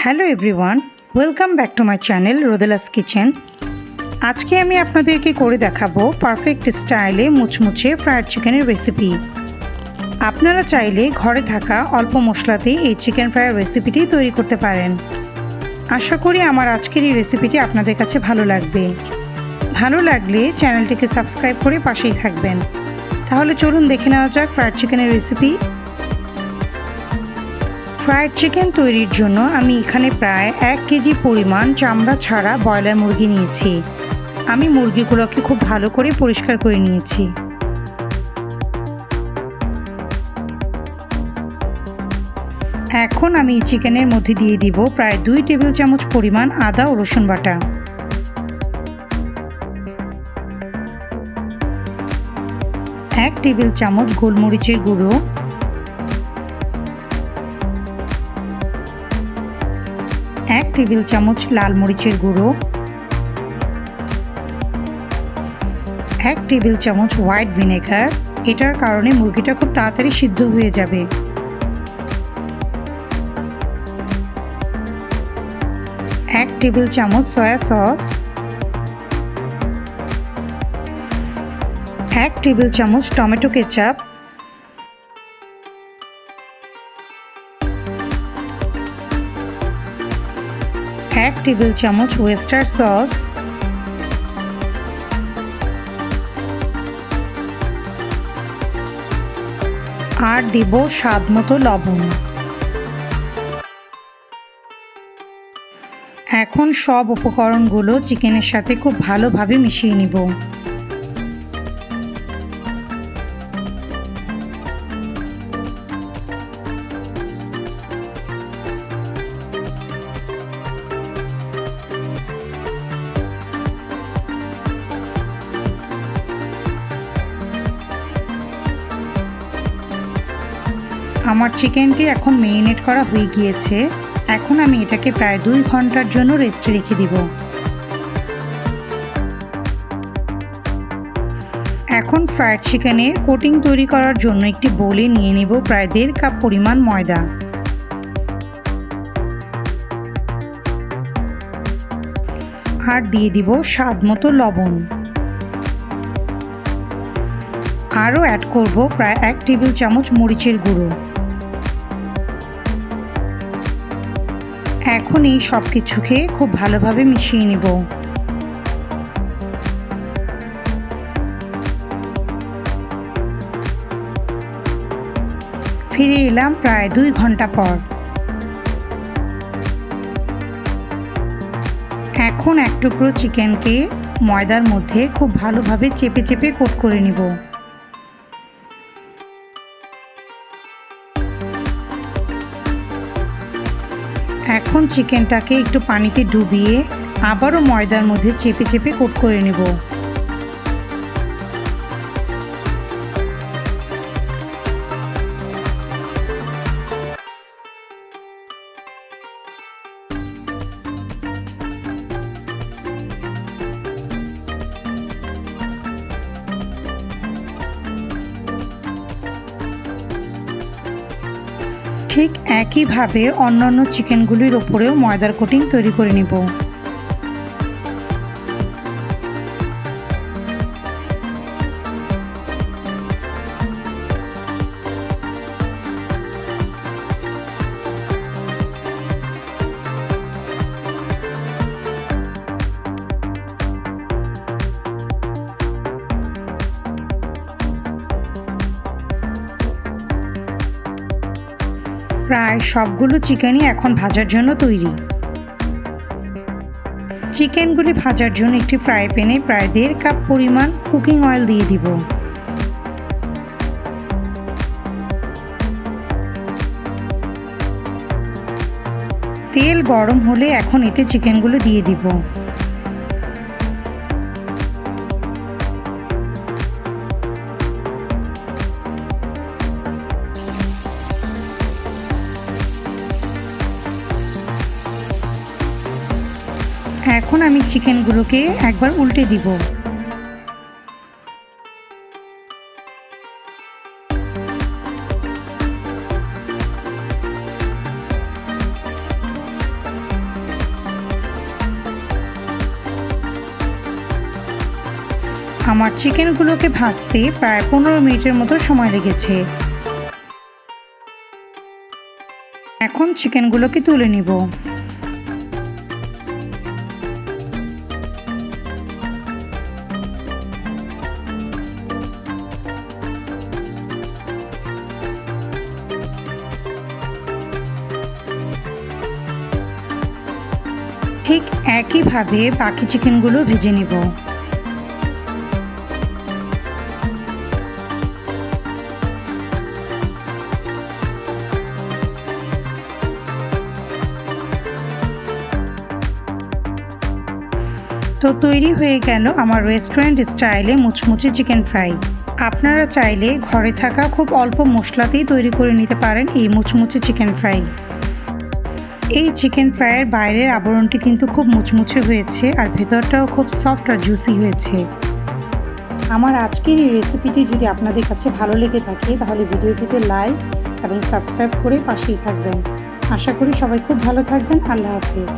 Hello everyone, welcome back to my channel Rodela's kitchen. আজকে আমি আপনাদেরকে করে দেখাবো পারফেক্ট স্টাইলে মুচমুচে ফ্রায়েড চিকেনের রেসিপি। আপনারা চাইলে ঘরে থাকা অল্প মশলাতেই এই চিকেন ফ্রায়ের রেসিপিটি তৈরি করতে পারেন। আশা করি আমার আজকের এই রেসিপিটি আপনাদের কাছে ভালো লাগবে। ভালো লাগলে চ্যানেলটিকে সাবস্ক্রাইব করে পাশেই থাকবেন। তাহলে চলুন দেখে নেওয়া যাক ফ্রায়েড চিকেনের রেসিপি। ফ্রায়েড চিকেন তৈরির জন্য আমি এখানে প্রায় 1 কেজি পরিমাণ চামড়া ছাড়া ব্রয়লার মুরগি নিয়েছি। আমি মুরগিগুলোকে খুব ভালো করে পরিষ্কার করে নিয়েছি। এখন আমি চিকেনের মধ্যে দিয়ে দিব প্রায় 2 টেবিল চামচ পরিমাণ আদা ও রসুন বাটা, 1 টেবিল চামচ গোলমরিচের গুঁড়ো, 1 টেবিল চামচ লাল মরিচের গুঁড়ো, 1 টেবিল চামচ হোয়াইট ভিনেগার। এটার কারণে মুরগিটা খুব তাড়াতাড়ি সিদ্ধ হয়ে যাবে। 1 টেবিল চামচ সয়া সস, 1 টেবিল চামচ টমেটো কেচাপ, 1 টেবিল চামচ ওয়েস্টার সস, আর দেব স্বাদ মতো লবণ। এখন সব উপকরণগুলো চিকেনের সাথে খুব ভালোভাবে মিশিয়ে নিব। আমার চিকেনটি এখন মেরিনেট করা হয়ে গিয়েছে। এখন আমি এটাকে প্রায় 2 ঘন্টার জন্য রেস্টে রেখে দিব। এখন ফ্রায়েড চিকেনের কোটিং তৈরি করার জন্য একটি বোলে নিয়ে নিব প্রায় 1.5 কাপ পরিমাণ ময়দা। আর দিয়ে দিব স্বাদ মতো লবণ। আরও অ্যাড করব প্রায় 1 টেবিল চামচ মরিচের গুঁড়ো। এখন এই সব কিছুকে খুব ভালোভাবে মিশিয়ে নিব। ফিরে এলাম প্রায় 2 ঘন্টা পর। এখন এক টুকরো চিকেনকে ময়দার মধ্যে খুব ভালোভাবে চেপে চেপে কোট করে নিব। এখন চিকেনটাকে একটু পানিতে ডুবিয়ে আবারও ময়দার মধ্যে চেপে চেপে কোট করে নেব। ঠিক একইভাবে অন্যান্য চিকেনগুলির ওপরেও ময়দার কোটিং তৈরি করে নেব। প্রায় সবগুলো চিকেনই এখন ভাজার জন্য তৈরি। চিকেনগুলি ভাজার জন্য একটি ফ্রাই প্যানে প্রায় 1.5 কাপ পরিমাণ কুকিং অয়েল দিয়ে দিব। তেল গরম হলে এখন এতে চিকেনগুলো দিয়ে দিব। এখন আমি চিকেনগুলোকে একবার উল্টে দিব। আমার চিকেনগুলোকে ভাজতে প্রায় 15 মিনিটের মতো সময় লেগেছে। এখন চিকেনগুলোকে তুলে নিব। ঠিক একইভাবে বাকি চিকেনগুলো ভেজে নিব। তো তৈরি হয়ে গেল আমার রেস্টুরেন্ট স্টাইলে মুচমুচে চিকেন ফ্রাই। আপনারা চাইলে ঘরে থাকা খুব অল্প মশলাতেই তৈরি করে নিতে পারেন এই মুচমুচে চিকেন ফ্রাই। এই চিকেন ফ্রাইয়ের বাইরের আবরণটি কিন্তু খুব মুচমুচে হয়েছে আর ভেতরটাও খুব সফট আর জুসি হয়েছে। আমার আজকের এই রেসিপিটি যদি আপনাদের কাছে ভালো লেগে থাকে তাহলে ভিডিওটিতে লাইক এবং সাবস্ক্রাইব করে পাশেই থাকবেন। আশা করি সবাই খুব ভালো থাকবেন। আল্লাহ হাফেজ।